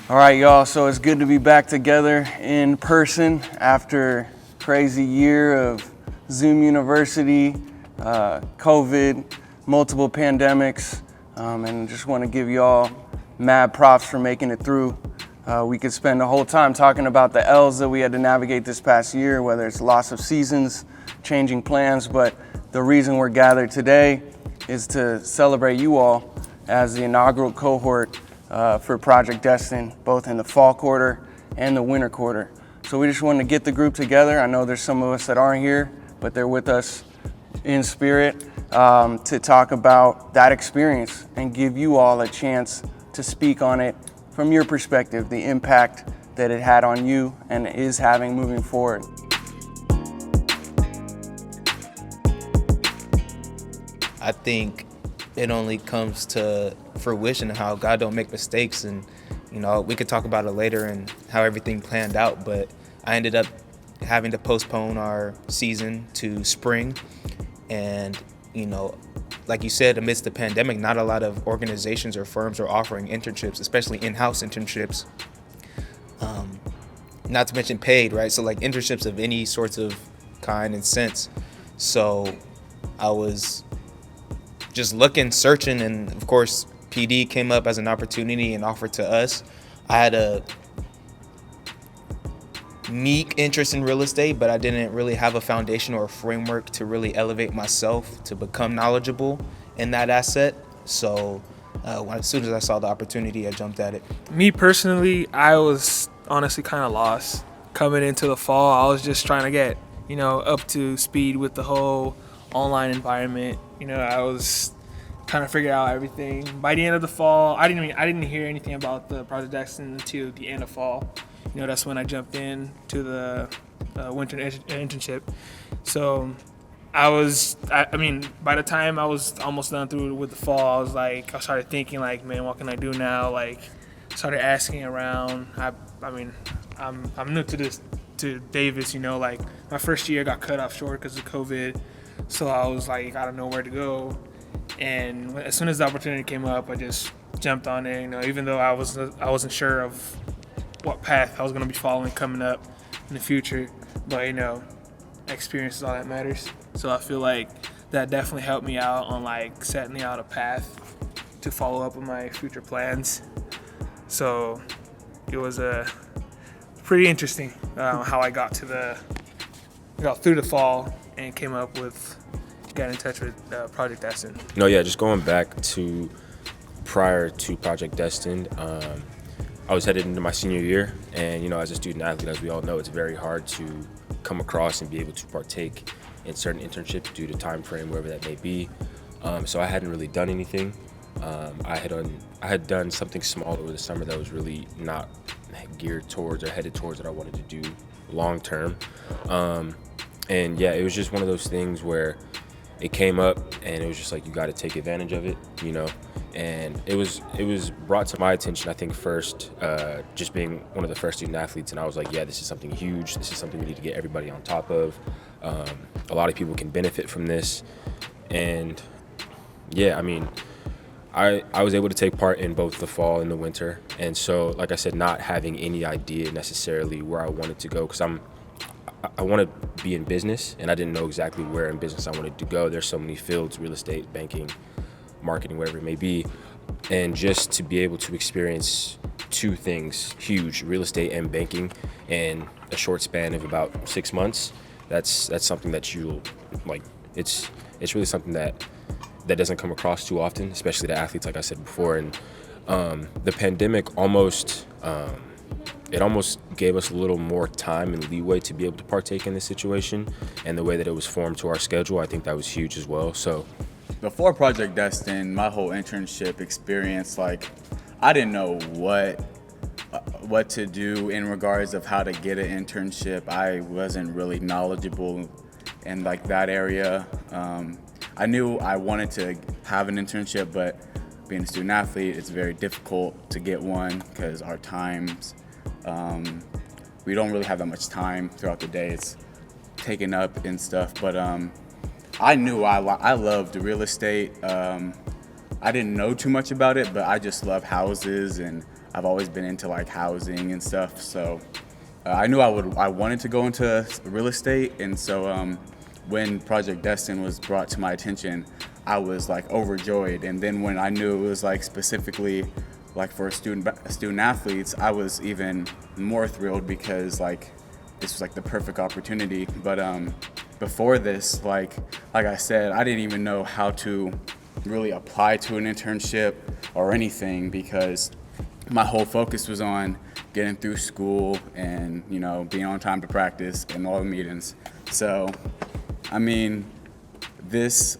All right, y'all, so it's good to be back together in person after a crazy year of Zoom University, COVID, multiple pandemics, and just want to give y'all mad props for making it through. We could spend the whole time talking about the L's that we had to navigate this past year, whether it's loss of seasons, changing plans, but the reason we're gathered today is to celebrate you all as the inaugural cohort for Project Destined, both in the fall quarter and the winter quarter. So we just wanted to get the group together. I know there's some of us that aren't here, but they're with us in spirit to talk about that experience and give you all a chance to speak on it from your perspective, the impact that it had on you and is having moving forward. I think it only comes to fruition how God don't make mistakes, and we could talk about it later and how everything planned out, but I ended up having to postpone our season to spring. And like you said, amidst the pandemic, not a lot of organizations or firms are offering internships, especially in-house internships, not to mention paid, right? So like internships of any sorts of kind and sense. So I was just looking, searching, and of course PD came up as an opportunity and offered to us. I had a meek interest in real estate, but I didn't really have a foundation or a framework to really elevate myself to become knowledgeable in that asset. So as soon as I saw the opportunity, I jumped at it. Me personally, I was honestly kind of lost coming into the fall. I was just trying to get up to speed with the whole online environment. I was trying to figure out everything. By the end of the fall, I didn't hear anything about the Project Destined until the end of fall. That's when I jumped in to the winter internship. So by the time I was almost done through with the fall, I started thinking man, what can I do now? Started asking around. I'm new to Davis. My first year got cut off short because of COVID. So I was I don't know where to go. And as soon as the opportunity came up, I just jumped on it. Even though I wasn't sure of what path I was going to be following coming up in the future, but experience is all that matters. So I feel like that definitely helped me out on setting out a path to follow up with my future plans. So it was pretty interesting how I got through the fall and got in touch with Project Destined. No, yeah, just going back to prior to Project Destined, I was headed into my senior year, and as a student athlete, as we all know, it's very hard to come across and be able to partake in certain internships due to time frame, wherever that may be. So I hadn't really done anything. I had done something small over the summer that was really not geared towards or headed towards what I wanted to do long term. And yeah, it was just one of those things where it came up and it was just you got to take advantage of it, and it was brought to my attention, I think, first, just being one of the first student athletes, and I was yeah, this is something huge. This is something we need to get everybody on top of. A lot of people can benefit from this, and yeah, I was able to take part in both the fall and the winter, and so, like I said, not having any idea necessarily where I wanted to go, because I want to be in business, and I didn't know exactly where in business I wanted to go. There's so many fields: real estate, banking, marketing, whatever it may be. And just to be able to experience two things, huge, real estate and banking, in a short span of about 6 months, that's something that you'll it's really something that doesn't come across too often, especially to athletes, like I said before. And the pandemic almost gave us a little more time and leeway to be able to partake in this situation, and the way that it was formed to our schedule, I think that was huge as well. So before Project Destined, my whole internship experience, I didn't know what to do in regards of how to get an internship. I wasn't really knowledgeable in that area. I knew I wanted to have an internship, but being a student athlete, it's very difficult to get one because our times, we don't really have that much time throughout the day. It's taken up and stuff, but I knew I loved real estate. I didn't know too much about it, but I just love houses and I've always been into like housing and stuff. So I knew I wanted to go into real estate, and so when Project Destined was brought to my attention, I was like overjoyed. And then when I knew it was like specifically like for student athletes, I was even more thrilled because like this was like the perfect opportunity. But before this, like I said, I didn't even know how to really apply to an internship or anything because my whole focus was on getting through school and, you know, being on time to practice and all the meetings. So, I mean, this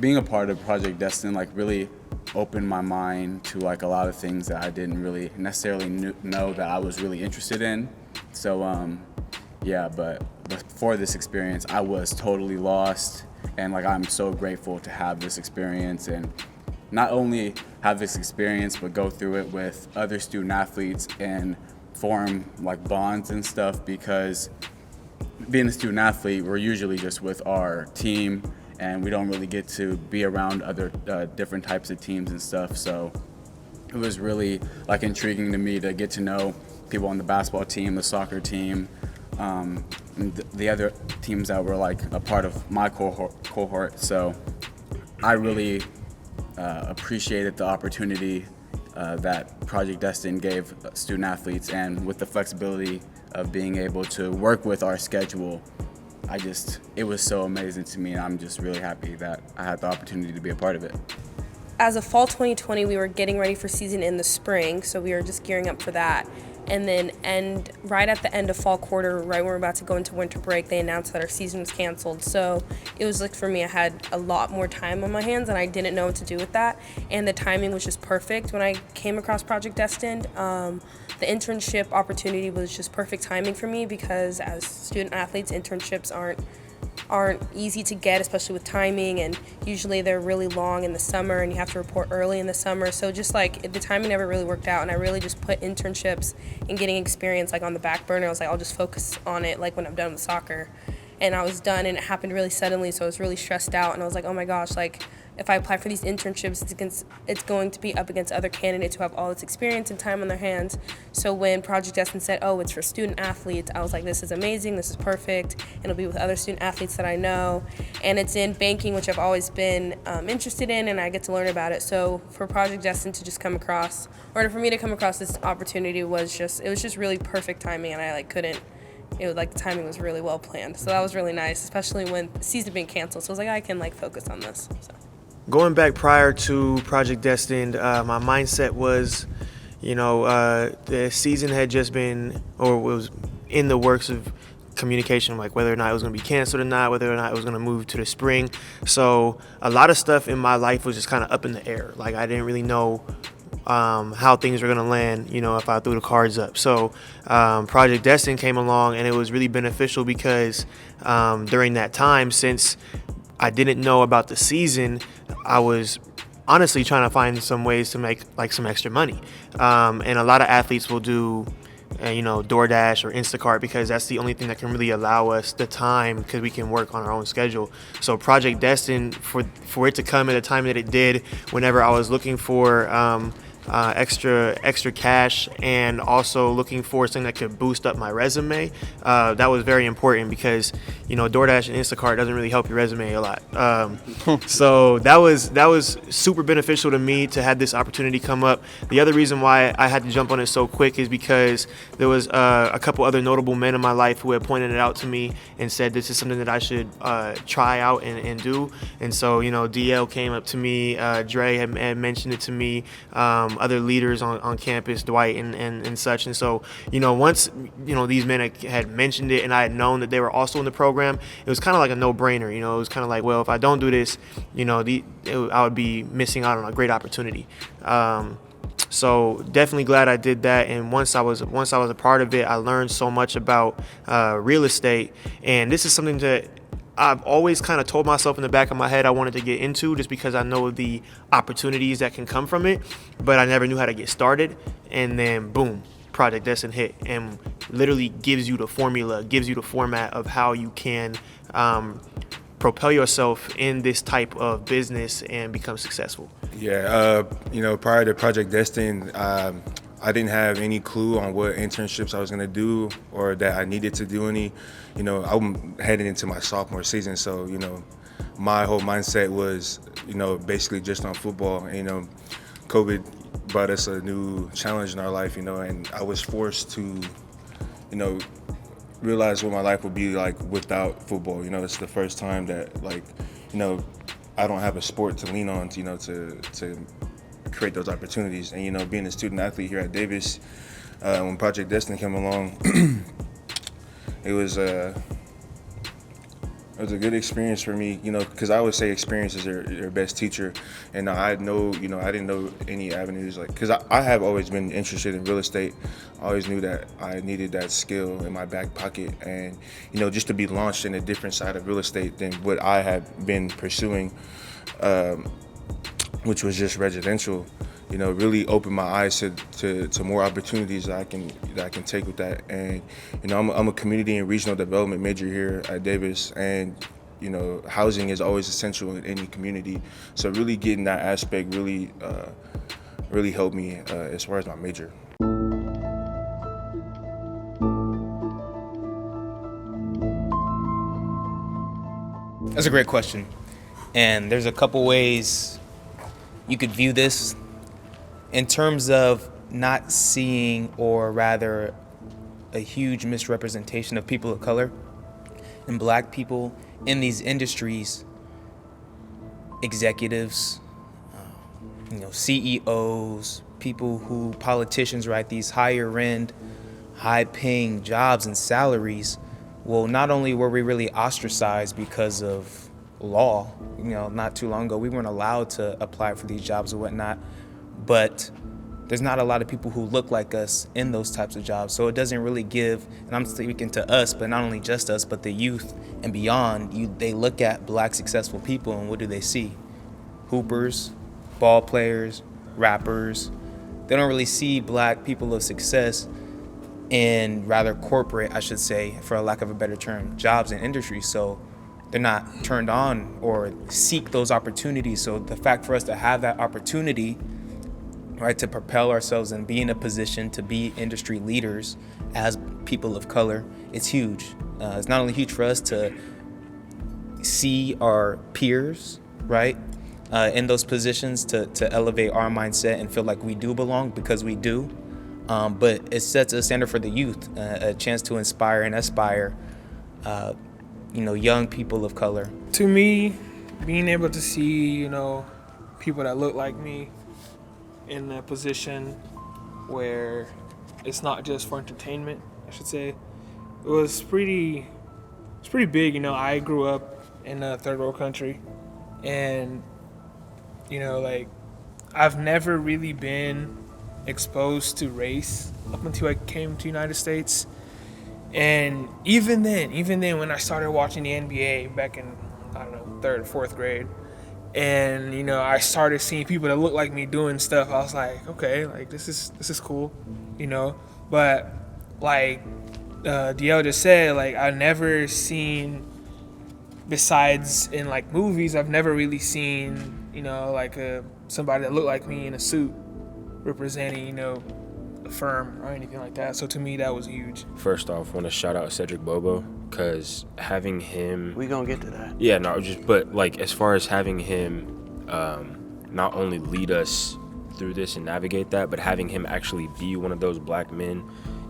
being a part of Project Destined like really opened my mind to like a lot of things that I didn't really necessarily know that I was really interested in. So, yeah, but before this experience, I was totally lost, and like I'm so grateful to have this experience and not only have this experience, but go through it with other student athletes and form like bonds and stuff, because being a student athlete, we're usually just with our team and we don't really get to be around other different types of teams and stuff. So it was really like intriguing to me to get to know people on the basketball team, the soccer team, and the other teams that were like a part of my cohort. So I really appreciated the opportunity that Project Destined gave student athletes, and with the flexibility of being able to work with our schedule, it was so amazing to me, and I'm just really happy that I had the opportunity to be a part of it. As of fall 2020, we were getting ready for season in the spring, so we were just gearing up for that. And then right at the end of fall quarter, right when we were about to go into winter break, they announced that our season was canceled. So it was like, for me, I had a lot more time on my hands and I didn't know what to do with that. And the timing was just perfect. When I came across Project Destined, the internship opportunity was just perfect timing for me, because as student athletes, internships aren't easy to get, especially with timing, and usually they're really long in the summer and you have to report early in the summer. So just like the timing never really worked out, and I really just put internships and getting experience like on the back burner. I was like, I'll just focus on it like when I'm done with soccer. And I was done, and it happened really suddenly, so I was really stressed out, and I was like, oh my gosh, like if I apply for these internships, it's going to be up against other candidates who have all this experience and time on their hands. So when Project Destined said, oh, it's for student athletes, I was like, this is amazing, this is perfect. It'll be with other student athletes that I know. And it's in banking, which I've always been interested in, and I get to learn about it. So for Project Destined to just come across, or for me to come across this opportunity it was just really perfect timing, and I the timing was really well planned. So that was really nice, especially when the season being canceled. So I was like, I can focus on this. So. Going back prior to Project Destined, my mindset was, the season had just been, or was in the works of communication, like whether or not it was going to be canceled or not, whether or not it was going to move to the spring. So a lot of stuff in my life was just kind of up in the air. Like I didn't really know how things were going to land, if I threw the cards up. So Project Destined came along, and it was really beneficial because during that time, since I didn't know about the season, I was honestly trying to find some ways to make like some extra money. And a lot of athletes will do, DoorDash or Instacart, because that's the only thing that can really allow us the time, because we can work on our own schedule. So Project Destined, for it to come at a time that it did, whenever I was looking for extra cash and also looking for something that could boost up my resume, that was very important, because DoorDash and Instacart doesn't really help your resume a lot. So that was super beneficial to me to have this opportunity come up. The other reason why I had to jump on it so quick is because there was a couple other notable men in my life who had pointed it out to me and said this is something that I should try out and do. And so DL came up to me, Dre had mentioned it to me, other leaders on campus, Dwight and such. And so, once, these men had mentioned it and I had known that they were also in the program, it was kind of like a no-brainer. It was kind of like, well, if I don't do this, I would be missing out on a great opportunity. So definitely glad I did that. And once I was a part of it, I learned so much about real estate. And this is something that I've always kind of told myself in the back of my head I wanted to get into, just because I know the opportunities that can come from it, but I never knew how to get started. And then boom, Project Destined hit, and literally gives you the formula, gives you the format of how you can propel yourself in this type of business and become successful. Yeah, prior to Project Destined, I didn't have any clue on what internships I was gonna do or that I needed to do any. I'm heading into my sophomore season, so my whole mindset was basically just on football. And, COVID brought us a new challenge in our life, and I was forced to, realize what my life would be like without football. It's the first time that I don't have a sport to lean on, to create those opportunities. And being a student athlete here at Davis, when Project Destined came along, it was a good experience for me, because I always say experience is your best teacher. And I didn't know any avenues, because I have always been interested in real estate. I always knew that I needed that skill in my back pocket, and just to be launched in a different side of real estate than what I had been pursuing, which was just residential. Really opened my eyes to more opportunities that I can take with that. And I'm a community and regional development major here at Davis, and housing is always essential in any community. So really getting that aspect really helped me as far as my major. That's a great question. And there's a couple ways you could view this in terms of not seeing, or rather a huge misrepresentation of people of color and black people in these industries, executives, CEOs, politicians, right? These higher end, high paying jobs and salaries. Well, not only were we really ostracized because of law, not too long ago, we weren't allowed to apply for these jobs or whatnot, but there's not a lot of people who look like us in those types of jobs. So it doesn't really give, and I'm speaking to us, but not only just us, but the youth and beyond, they look at black successful people and what do they see? Hoopers, ball players, rappers. They don't really see black people of success in rather corporate, I should say, for a lack of a better term, jobs and industries. So they're not turned on or seek those opportunities. So the fact for us to have that opportunity, right, to propel ourselves and be in a position to be industry leaders as people of color, it's huge. It's not only huge for us to see our peers, right, in those positions to elevate our mindset and feel like we do belong, because we do, but it sets a standard for the youth, a chance to inspire and aspire, young people of color. To me, being able to see, people that look like me in a position where it's not just for entertainment, I should say, it's pretty big. I grew up in a third world country, and I've never really been exposed to race up until I came to the United States. And even then when I started watching the NBA back in, third or fourth grade, and I started seeing people that look like me doing stuff, I was like, okay, this is cool, but DL just said, I've never seen, besides in movies, I've never really seen somebody that looked like me in a suit representing a firm or anything like that. So to me, that was huge. First off, I want to shout out Cedric Bobo, because having him, We gonna get to that. yeah, no, but as far as having him not only lead us through this and navigate that, but having him actually be one of those black men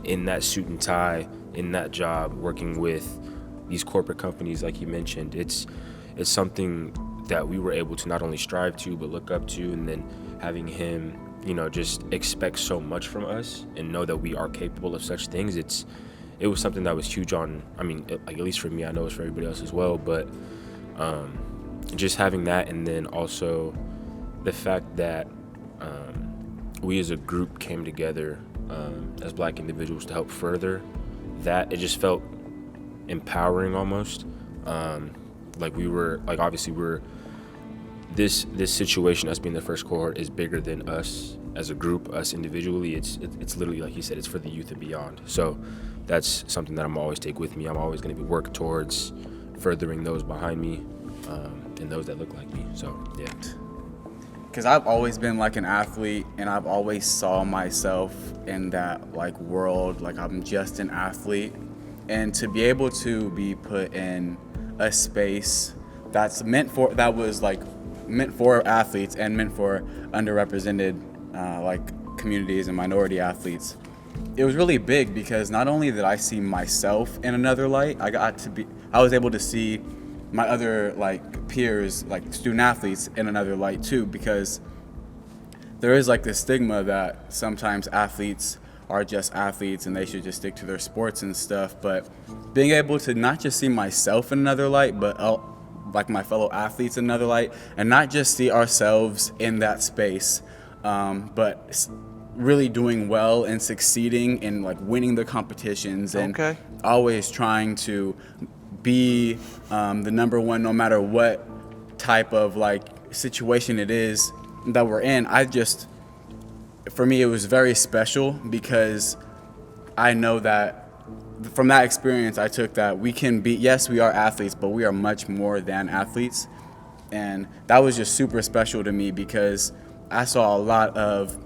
in that suit and tie, in that job, working with these corporate companies like you mentioned, it's something that we were able to not only strive to but look up to. And then having him just expect so much from us and know that we are capable of such things, it was something that was huge on, at least for me, I know it's for everybody else as well, but just having that, and then also the fact that we as a group came together as black individuals to help further that, it just felt empowering almost. This situation, us being the first cohort, is bigger than us as a group, us individually. It's literally, like you said, it's for the youth and beyond. So that's something that I'm always take with me. I'm always going to be work towards furthering those behind me and those that look like me. So yeah. because I've always been like an athlete, and I've always saw myself in that like world, like I'm just an athlete. And to be able to be put in a space that was like meant for athletes and meant for underrepresented like communities and minority athletes, it was really big, because not only did I see myself in another light, I was able to see my other like peers, like student athletes, in another light too, because there is like this stigma that sometimes athletes are just athletes and they should just stick to their sports and stuff. But being able to not just see myself in another light, but like my fellow athletes in another light, and not just see ourselves in that space, but really doing well and succeeding and like winning the competitions, and always trying to be the number one no matter what type of like situation it is that we're in. For me, it was very special, because I know that from that experience I took that we can be, yes, we are athletes, but we are much more than athletes. And that was just super special to me, because I saw a lot of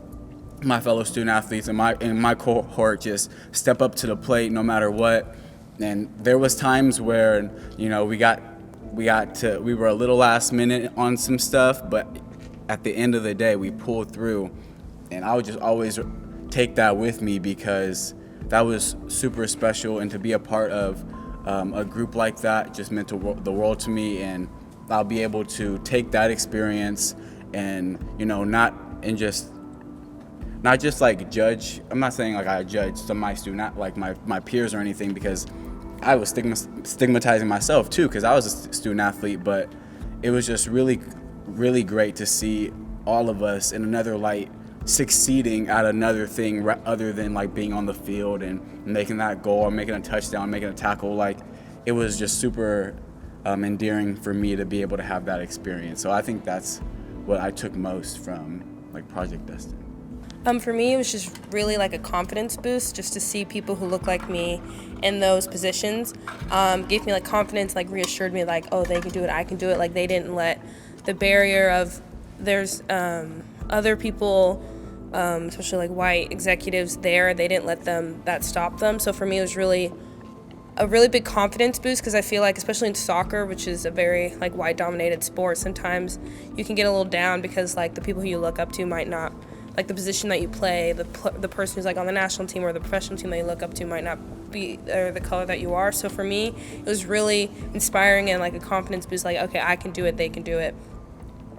my fellow student athletes in my cohort just step up to the plate no matter what. And there was times where, you know, we were a little last minute on some stuff, but at the end of the day, we pulled through. And I would just always take that with me, because that was super special. And to be a part of a group like that just meant the world to me. And I'll be able to take that experience and, you know, not just like judge. I'm not saying like I judge some of my student, like my peers or anything, because I was stigmatizing myself too, because I was a student athlete. But it was just really, really great to see all of us in another light, succeeding at another thing other than like being on the field and making that goal or making a touchdown, making a tackle. Like, it was just super endearing for me to be able to have that experience. So I think that's what I took most from like Project Destined. For me, it was just really like a confidence boost, just to see people who look like me in those positions. Gave me like confidence, like reassured me like, oh, they can do it, I can do it. Like, they didn't let the barrier of there's other people, especially like white executives there, they didn't let that stop them. So for me, it was really a really big confidence boost, because I feel like, especially in soccer, which is a very like white dominated sport, sometimes you can get a little down because like the people who you look up to might not, like the position that you play, the person who's like on the national team or the professional team that you look up to might not be the color that you are. So for me, it was really inspiring and like a confidence boost, like, okay, I can do it, they can do it.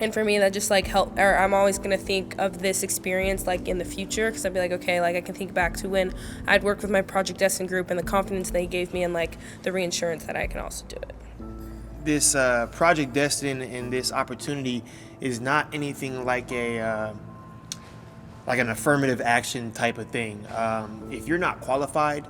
And for me, that just like helped, or I'm always gonna think of this experience like in the future, because I'd be like, okay, like I can think back to when I'd worked with my Project Destined group and the confidence they gave me and like the reassurance that I can also do it. This Project Destined and this opportunity is not anything like like an affirmative action type of thing. If you're not qualified,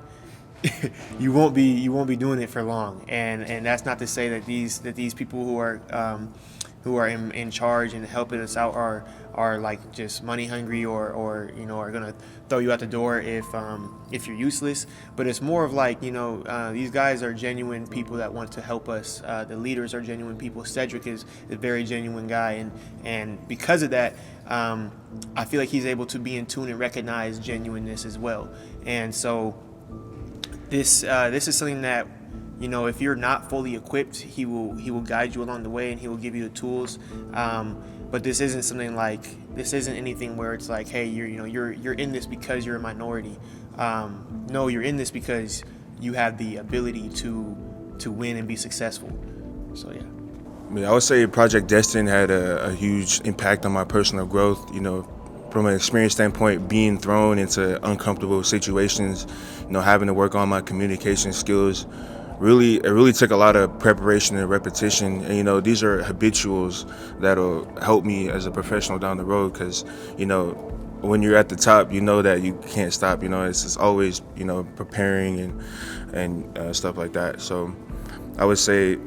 you won't be doing it for long. And that's not to say that these people who are in charge and helping us out are like just money hungry or you know, are gonna throw you out the door if you're useless. But it's more of like, you know, these guys are genuine people that want to help us. The leaders are genuine people. Cedric is a very genuine guy, and because of that, I feel like he's able to be in tune and recognize genuineness as well. And so this is something that, you know, if you're not fully equipped, he will guide you along the way and he will give you the tools. But this isn't anything where it's like, hey, you're in this because you're a minority. No, you're in this because you have the ability to win and be successful. So yeah. I mean, I would say Project Destined had a huge impact on my personal growth. You know, from an experience standpoint, being thrown into uncomfortable situations, you know, having to work on my communication skills. It really took a lot of preparation and repetition. And, you know, these are habituals that'll help me as a professional down the road, because, you know, when you're at the top, you know that you can't stop. You know, it's just always, you know, preparing and stuff like that. So I would say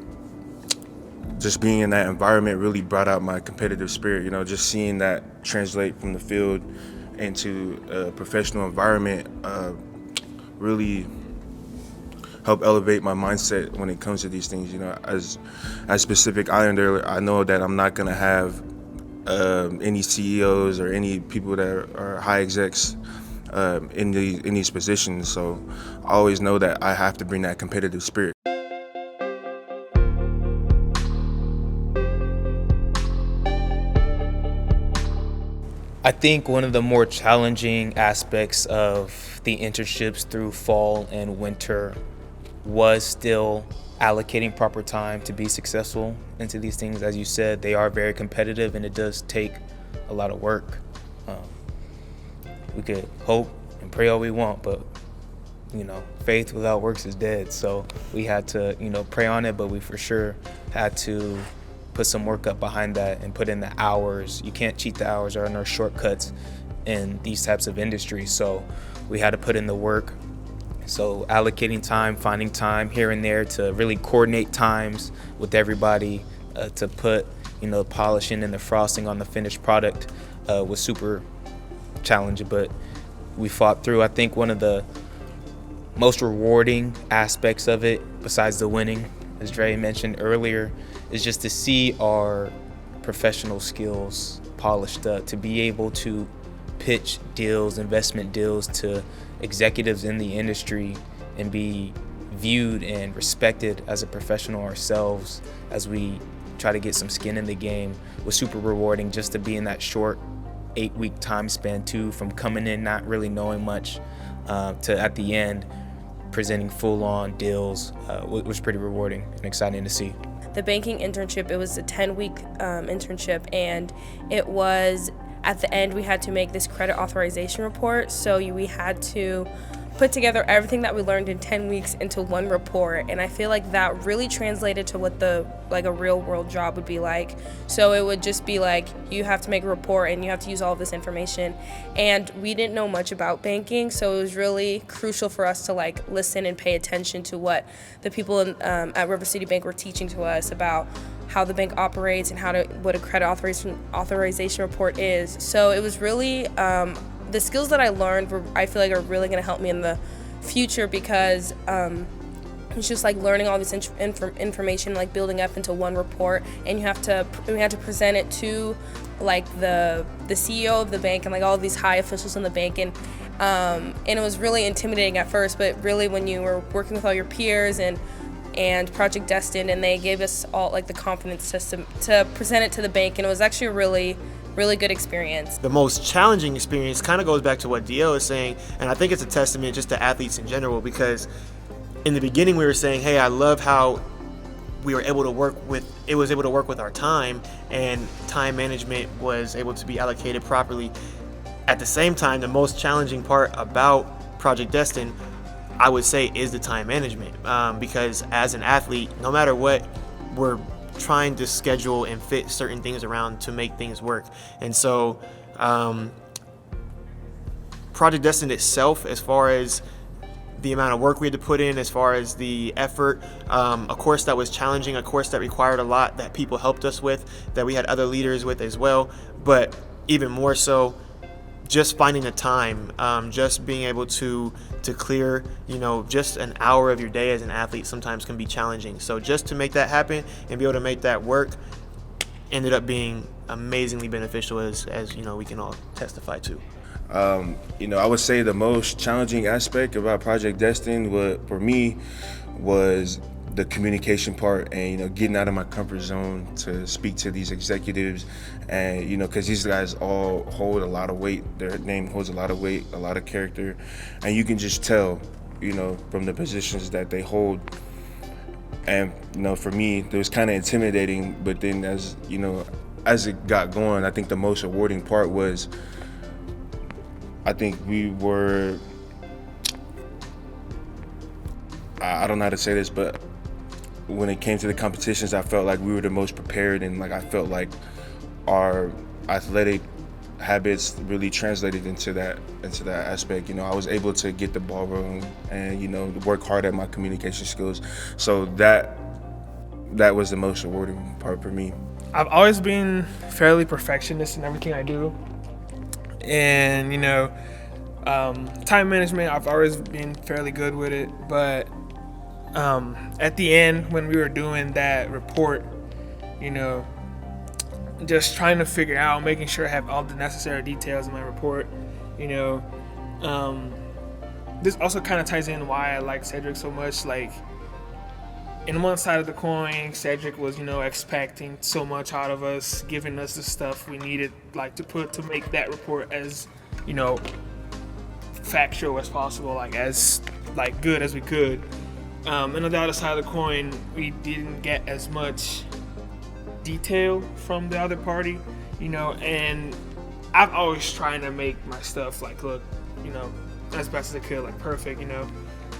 just being in that environment really brought out my competitive spirit. You know, just seeing that translate from the field into a professional environment really help elevate my mindset when it comes to these things. You know, as Pacific Islander, I know that I'm not gonna have any CEOs or any people that are high execs in these positions. So I always know that I have to bring that competitive spirit. I think one of the more challenging aspects of the internships through fall and winter was still allocating proper time to be successful into these things. As you said, they are very competitive and it does take a lot of work. We could hope and pray all we want, but faith without works is dead. So we had to, pray on it, but we for sure had to put some work up behind that and put in the hours. You can't cheat the hours. There are no shortcuts in these types of industries. So we had to put in the work. So allocating time, finding time here and there to really coordinate times with everybody to put, polishing and the frosting on the finished product was super challenging, but we fought through. I think one of the most rewarding aspects of it, besides the winning, as Dre mentioned earlier, is just to see our professional skills polished up, to be able to pitch deals, investment deals to executives in the industry and be viewed and respected as a professional ourselves as we try to get some skin in the game was super rewarding, just to be in that short 8-week time span too, from coming in not really knowing much to at the end presenting full-on deals was pretty rewarding and exciting to see. The banking internship, it was a 10-week internship, and it was, at the end, we had to make this credit authorization report. So we had to put together everything that we learned in 10 weeks into one report, and I feel like that really translated to what a real world job would be like. So it would just be like, you have to make a report and you have to use all of this information, and we didn't know much about banking, so it was really crucial for us to listen and pay attention to what the people at River City Bank were teaching to us about how the bank operates and what a credit authorization report is. So it was really the skills that I learned I feel like are really going to help me in the future, because it's just learning all this information, building up into one report, and we had to present it to the CEO of the bank and all these high officials in the bank, and it was really intimidating at first, but really when you were working with all your peers and Project Destined, and they gave us all the confidence to present it to the bank, and it was actually a really good experience. The most challenging experience kind of goes back to what DL is saying, and I think it's a testament just to athletes in general, because in the beginning we were saying, hey, I love how we were able to work with our time, and time management was able to be allocated properly. At the same time, the most challenging part about Project Destined, I would say, is the time management, because as an athlete, no matter what, we're trying to schedule and fit certain things around to make things work. And so Project Destined itself, as far as the amount of work we had to put in, as far as the effort, a course that was challenging, a course that required a lot, that people helped us with, that we had other leaders with as well, but even more so, just finding the time, just being able to clear, just an hour of your day as an athlete sometimes can be challenging. So just to make that happen and be able to make that work ended up being amazingly beneficial, as we can all testify to. I would say the most challenging aspect about Project Destined for me was the communication part, and getting out of my comfort zone to speak to these executives, and because these guys all hold a lot of weight. Their name holds a lot of weight, a lot of character, and you can just tell from the positions that they hold. And for me, it was kind of intimidating, but then as it got going, I think the most rewarding part was, I think we were, I don't know how to say this, but when it came to the competitions, I felt like we were the most prepared, and I felt like our athletic habits really translated into that aspect. I was able to get the ball rolling and work hard at my communication skills. So that was the most rewarding part for me. I've always been fairly perfectionist in everything I do, and time management, I've always been fairly good with it, but at the end, when we were doing that report, just trying to figure out, making sure I have all the necessary details in my report. You know, this also kind of ties in why I like Cedric so much. Like, in one side of the coin, Cedric was, expecting so much out of us, giving us the stuff we needed, like, to make that report as, factual as possible, like, as, like, good as we could. And on the other side of the coin, we didn't get as much detail from the other party, and I'm always trying to make my stuff, like, look, as best as I could, like, perfect,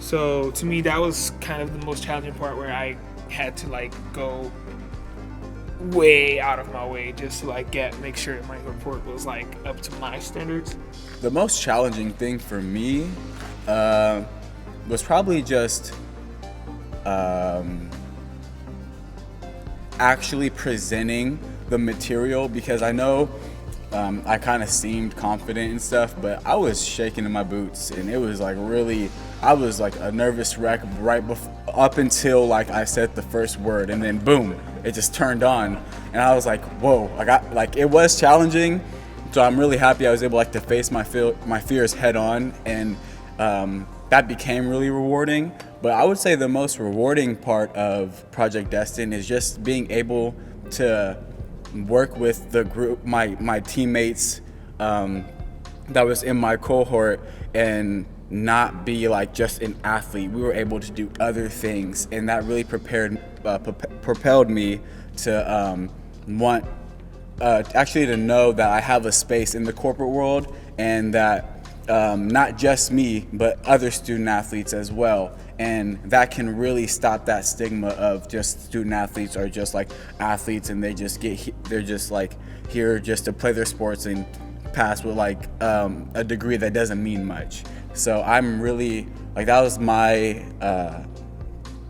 So to me, that was kind of the most challenging part, where I had to, like, go way out of my way just to, like, make sure my report was, like, up to my standards. The most challenging thing for me was probably just actually presenting the material, because I know I kind of seemed confident and stuff, but I was shaking in my boots, and it was like really, I was like a nervous wreck up until like I said the first word, and then boom, it just turned on, and I was like, whoa, it was challenging. So I'm really happy I was able to face my fears head on, and that became really rewarding. But I would say the most rewarding part of Project Destined is just being able to work with the group, my teammates that was in my cohort, and not be like just an athlete. We were able to do other things, and that really propelled me to want actually to know that I have a space in the corporate world, and that not just me, but other student athletes as well. And that can really stop that stigma of just student athletes are just like athletes, and they're just like here just to play their sports and pass with like a degree that doesn't mean much. So I'm really like, that was my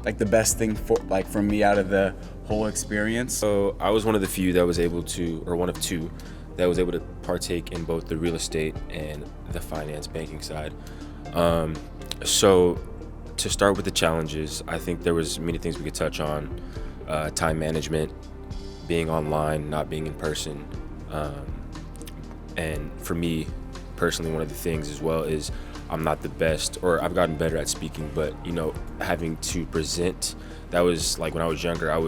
like the best thing for me out of the whole experience. So I was one of the few that was able to, or one of two, that was able to partake in both the real estate and the finance banking side. So to start with the challenges, I think there was many things we could touch on. Time management, being online, not being in person. And for me personally, one of the things as well is I'm not the best, or I've gotten better at speaking, but having to present, that was like when I was younger, I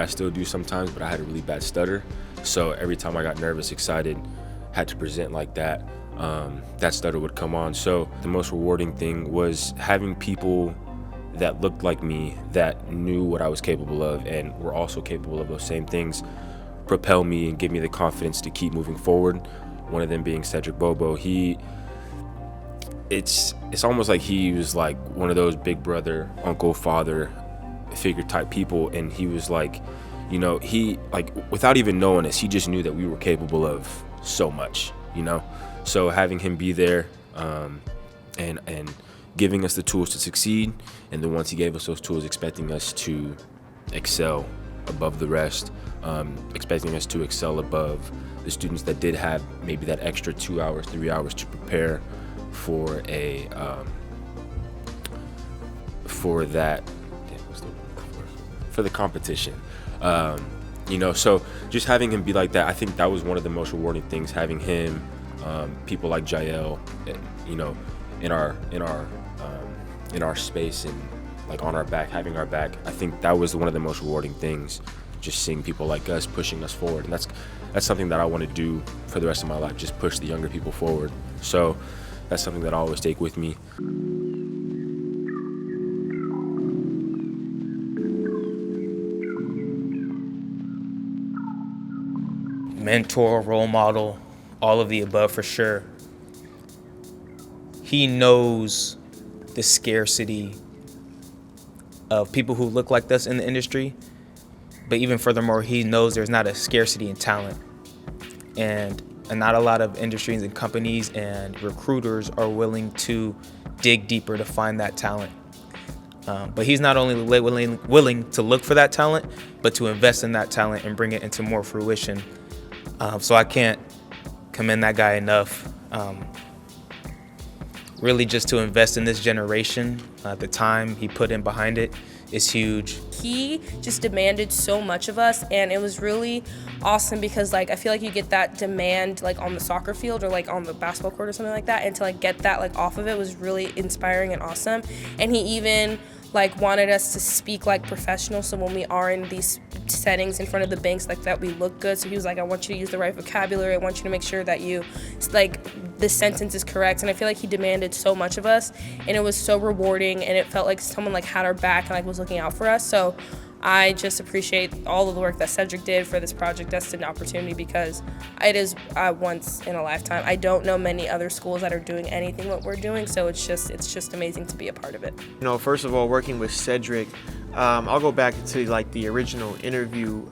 still do sometimes, but I had a really bad stutter. So every time I got nervous, excited, had to present like that, that stutter would come on. So the most rewarding thing was having people that looked like me, that knew what I was capable of and were also capable of those same things, propel me and give me the confidence to keep moving forward. One of them being Cedric Bobo. It's almost like he was like one of those big brother, uncle, father figure type people, and he was like, he, like, without even knowing us, he just knew that we were capable of so much, So having him be there and giving us the tools to succeed, and then once he gave us those tools, expecting us to excel above the rest, expecting us to excel above the students that did have maybe that extra 2 hours, 3 hours to prepare for the competition. So just having him be like that, I think that was one of the most rewarding things, having him, people like Jael, in our space and like on our back, having our back. I think that was one of the most rewarding things, just seeing people like us pushing us forward. And that's something that I want to do for the rest of my life, just push the younger people forward. So that's something that I always take with me. Mentor, role model, all of the above for sure. He knows the scarcity of people who look like us in the industry, but even furthermore, he knows there's not a scarcity in talent. And not a lot of industries and companies and recruiters are willing to dig deeper to find that talent. But he's not only willing to look for that talent, but to invest in that talent and bring it into more fruition. So I can't commend that guy enough. Really just to invest in this generation, the time he put in behind it, is huge. He just demanded so much of us, and it was really awesome because like I feel like you get that demand like on the soccer field or like on the basketball court or something like that, and to like get that like off of it was really inspiring and awesome. And he even like wanted us to speak like professionals, so when we are in these settings in front of the banks like that, we look good. So he was like, I want you to use the right vocabulary, I want you to make sure that you like the sentence is correct. And I feel like he demanded so much of us, and it was so rewarding, and it felt like someone like had our back and like was looking out for us. So I just appreciate all of the work that Cedric did for this Project Destined opportunity, because it is once in a lifetime. I don't know many other schools that are doing anything what we're doing, so it's just amazing to be a part of it. You know, first of all, working with Cedric, I'll go back to like the original interview.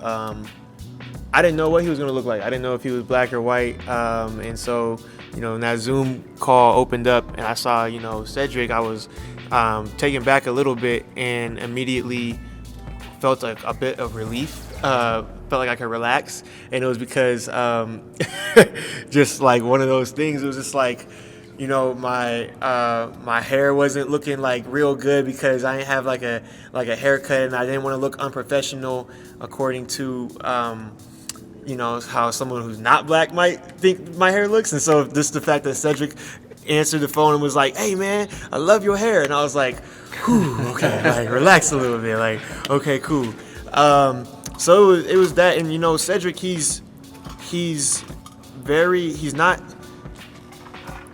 I didn't know what he was going to look like. I didn't know if he was black or white. And so, you know, when that Zoom call opened up and I saw, you know, Cedric, I was taken back a little bit and immediately felt like a bit of relief. Felt like I could relax. And it was because just like one of those things, it was just like, you know, my hair wasn't looking like real good because I didn't have like a haircut, and I didn't want to look unprofessional according to you know, how someone who's not black might think my hair looks. And so just the fact that Cedric answered the phone and was like, hey man, I love your hair, and I was like, whew, okay, like relax a little bit, like okay, cool. So it was that. And you know, Cedric, he's very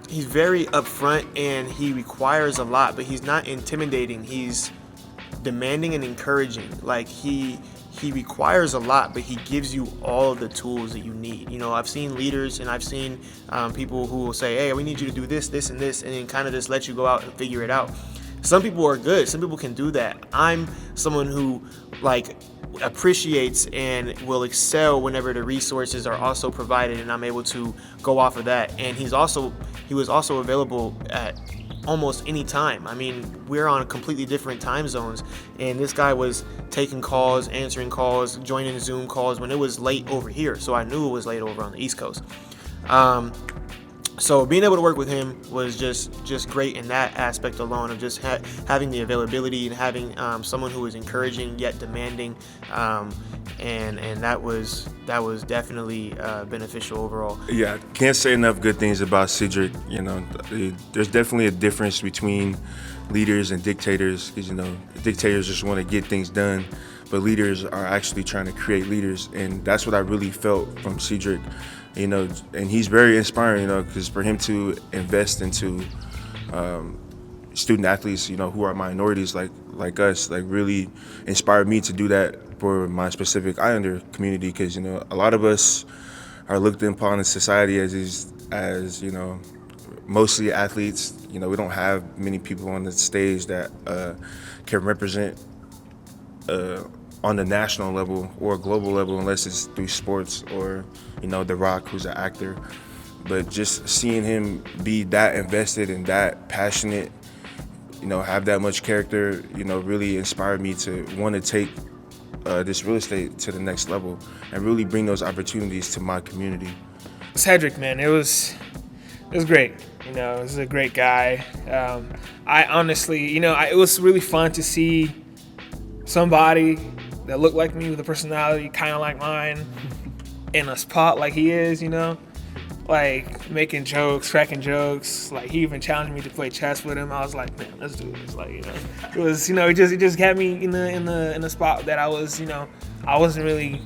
upfront, and he requires a lot, but he's not intimidating. He's demanding and encouraging. Like he requires a lot, but he gives you all of the tools that you need. You know, I've seen leaders and I've seen people who will say, hey, we need you to do this, this, and this, and then kind of just let you go out and figure it out. Some people are good. Some people can do that. I'm someone who like appreciates and will excel whenever the resources are also provided and I'm able to go off of that. And he was also available at almost any time. I mean, we're on completely different time zones, and this guy was taking calls, answering calls, joining Zoom calls when it was late over here. So I knew it was late over on the East Coast. So being able to work with him was just great in that aspect alone of just having the availability and having someone who was encouraging yet demanding, and that was definitely beneficial overall. Yeah, can't say enough good things about Cedric. You know, there's definitely a difference between leaders and dictators, because you know, dictators just want to get things done, but leaders are actually trying to create leaders, and that's what I really felt from Cedric. You know, and he's very inspiring, you know, because for him to invest into student athletes, you know, who are minorities like us, like really inspired me to do that for my specific Islander community, because, you know, a lot of us are looked upon in society as you know, mostly athletes. You know, we don't have many people on the stage that can represent on the national level or global level, unless it's through sports or, you know, The Rock, who's an actor. But just seeing him be that invested and that passionate, you know, have that much character, you know, really inspired me to want to take this real estate to the next level and really bring those opportunities to my community. Cedric, man, it was great. You know, this is a great guy. I honestly, you know, it was really fun to see somebody that looked like me with a personality kind of like mine in a spot like he is, you know, like making jokes, cracking jokes. Like he even challenged me to play chess with him. I was like, man, let's do this. Like, you know, it was, you know, it just got me in the spot that I was, you know, I wasn't really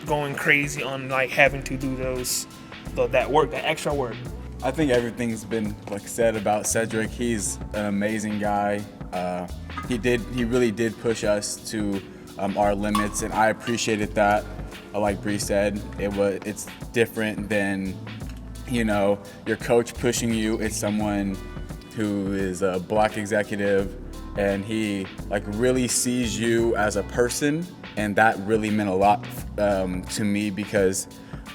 going crazy on like having to do that extra work. I think everything's been like said about Cedric. He's an amazing guy. He really did push us to our limits, and I appreciated that. Like Bree said, it's different than, you know, your coach pushing you. It's someone who is a black executive, and he like really sees you as a person, and that really meant a lot to me, because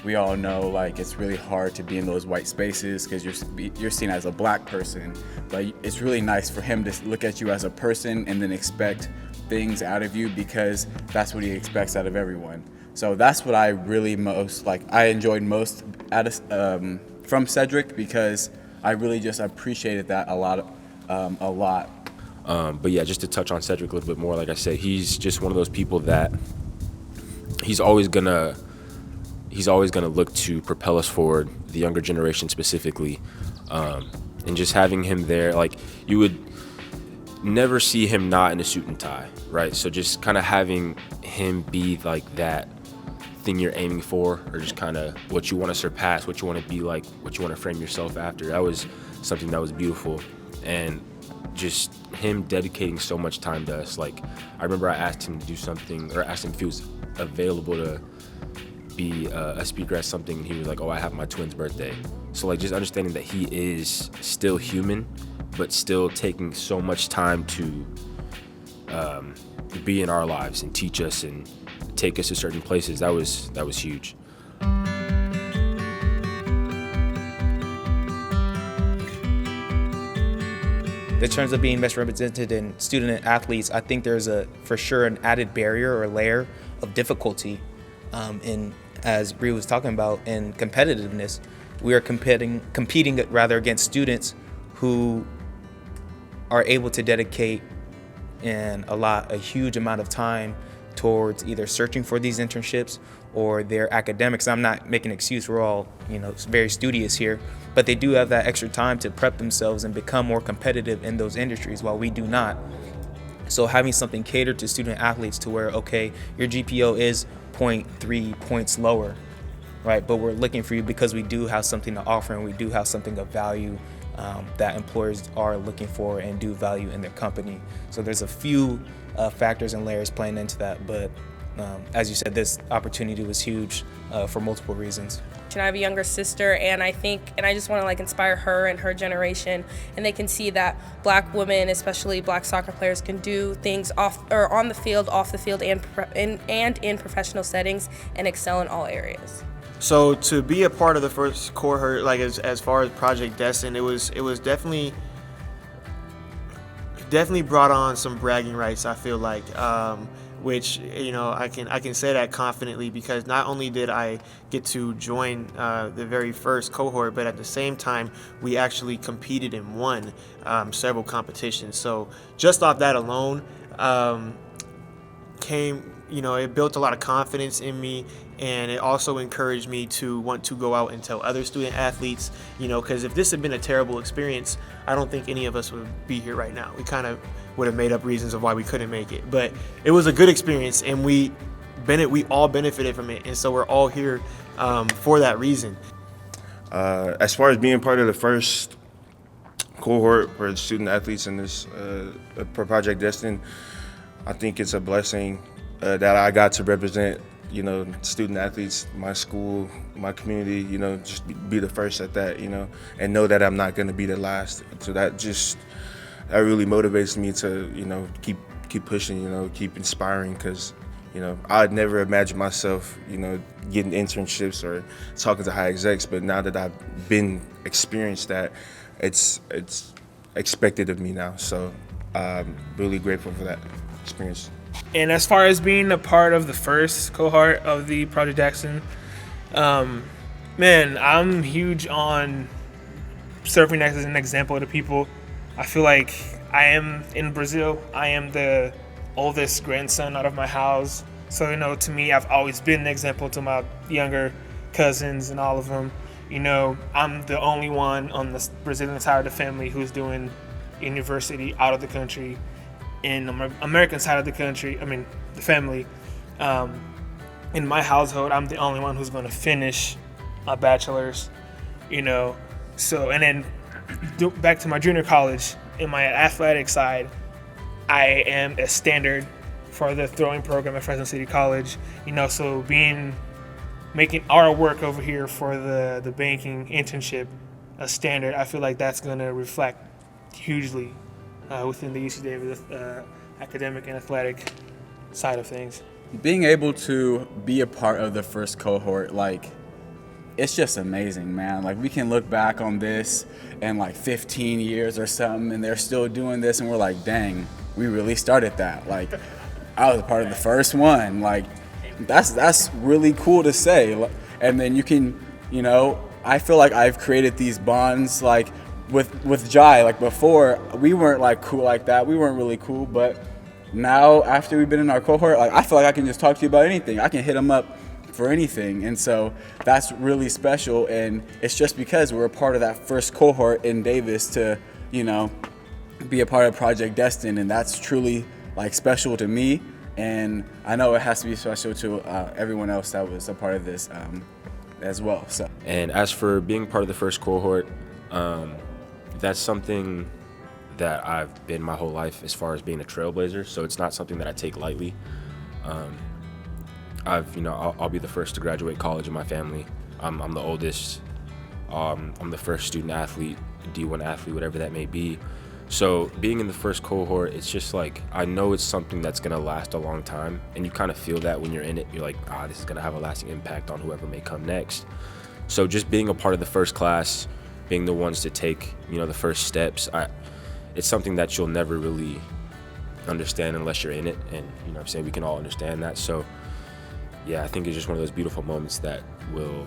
we all know like it's really hard to be in those white spaces because you're seen as a black person. But it's really nice for him to look at you as a person and then expect things out of you, because that's what he expects out of everyone. So that's what I really I enjoyed most from Cedric, because I really just appreciated that a lot. But yeah, just to touch on Cedric a little bit more, like I said, he's just one of those people that he's always gonna look to propel us forward, the younger generation specifically. And just having him there, like, you would never see him not in a suit and tie, right? So just kind of having him be like that thing you're aiming for, or just kind of what you want to surpass, what you want to be like, what you want to frame yourself after, that was something that was beautiful. And just him dedicating so much time to us. Like, I remember I asked him to do something, or asked him if he was available to be a speaker at something, and he was like, oh, I have my twin's birthday. So like, just understanding that he is still human, but still taking so much time to be in our lives and teach us and take us to certain places, that was huge. In terms of being misrepresented in student and athletes, I think there's for sure an added barrier or layer of difficulty in, as Bree was talking about, in competitiveness. We are competing against students who are able to dedicate a huge amount of time towards either searching for these internships or their academics. I'm not making an excuse, we're all very studious here, but they do have that extra time to prep themselves and become more competitive in those industries while we do not. So having something catered to student athletes to where, okay, your GPO is 0.3 points lower, right? But we're looking for you because we do have something to offer, and we do have something of value that employers are looking for and do value in their company. So there's a few factors and layers playing into that, but as you said, this opportunity was huge for multiple reasons. And I have a younger sister, and I just want to inspire her and her generation, and they can see that Black women, especially Black soccer players, can do things on the field, off the field, and in professional settings, and excel in all areas. So to be a part of the first cohort, as far as Project Destined, it was definitely brought on some bragging rights, I feel like, which I can say that confidently, because not only did I get to join the very first cohort, but at the same time we actually competed and won several competitions. So just off that alone, it built a lot of confidence in me, and it also encouraged me to want to go out and tell other student athletes, because if this had been a terrible experience, I don't think any of us would be here right now. We kind of would have made up reasons of why we couldn't make it, but it was a good experience, and we all benefited from it, and so we're all here for that reason. As far as being part of the first cohort for student athletes in this for Project Destined, I think it's a blessing that I got to represent, student athletes, my school, my community, just be the first at that, and know that I'm not going to be the last. So that really motivates me to, keep pushing, keep inspiring, because, I'd never imagined myself, getting internships or talking to high execs, but now that I've experienced that, it's expected of me now. So I'm really grateful for that experience. And as far as being a part of the first cohort of the Project Destined, I'm huge on serving as an example to people. I feel like I am in Brazil. I am the oldest grandson out of my house. So, to me, I've always been an example to my younger cousins and all of them. I'm the only one on the Brazilian side of the family who's doing university out of the country. In the American side of the country, the family, in my household, I'm the only one who's going to finish my bachelor's, So, and then back to my junior college, in my athletic side, I am a standard for the throwing program at Fresno City College, so making our work over here for the banking internship a standard, I feel like that's going to reflect hugely within the UC Davis academic and athletic side of things. Being able to be a part of the first cohort, it's just amazing, man. We can look back on this in 15 years or something, and they're still doing this, and we're like, dang, we really started that. I was a part of the first one. That's really cool to say. And then you can, I feel like I've created these bonds, with Jai, like before, we weren't like cool like that. We weren't really cool, but now after we've been in our cohort, like I feel like I can just talk to you about anything. I can hit him up for anything, and so that's really special. And it's just because we're a part of that first cohort in Davis to, you know, be a part of Project Destined, and that's truly like special to me. And I know it has to be special to everyone else that was a part of this as well. So. And as for being part of the first cohort, that's something that I've been my whole life as far as being a trailblazer. So it's not something that I take lightly. I'll be the first to graduate college in my family. I'm the oldest. I'm the first student athlete, D1 athlete, whatever that may be. So being in the first cohort, it's just like, I know it's something that's gonna last a long time, and you kind of feel that when you're in it. You're like, this is gonna have a lasting impact on whoever may come next. So just being a part of the first class, being the ones to take, the first steps, it's something that you'll never really understand unless you're in it. And I'm saying, we can all understand that. So yeah, I think it's just one of those beautiful moments that will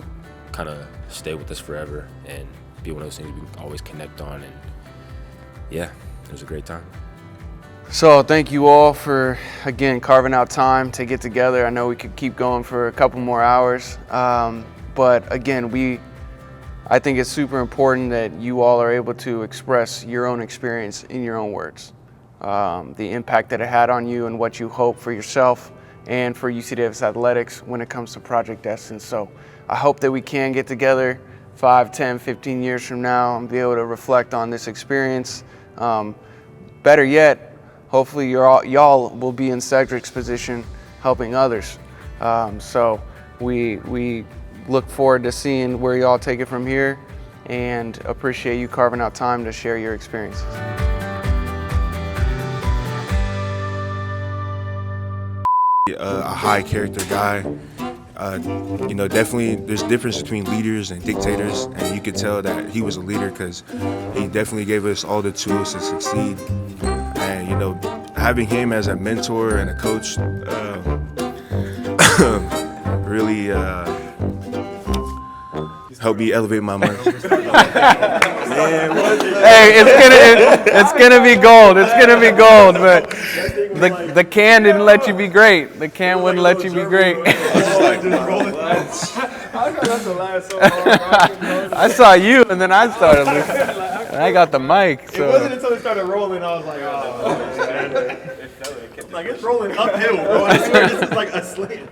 kind of stay with us forever and be one of those things we can always connect on. And yeah, it was a great time. So thank you all for, again, carving out time to get together. I know we could keep going for a couple more hours, but again, I think it's super important that you all are able to express your own experience in your own words, the impact that it had on you and what you hope for yourself and for UC Davis athletics when it comes to Project Destined. So I hope that we can get together 5, 10, 15 years from now and be able to reflect on this experience. Better yet, hopefully y'all will be in Cedric's position helping others. So we look forward to seeing where y'all take it from here and appreciate you carving out time to share your experiences. A high character guy. Definitely there's a difference between leaders and dictators, and you could tell that he was a leader because he definitely gave us all the tools to succeed. And having him as a mentor and a coach really helped me elevate my mind. Hey, it's gonna be gold. It's gonna be gold. But the can didn't let you be great. The can wouldn't let you be great. I saw you, and then I started losing. And I got the mic. So. It wasn't until it started rolling I was like, oh man. Like it's rolling uphill, bro. I swear this is like a slant.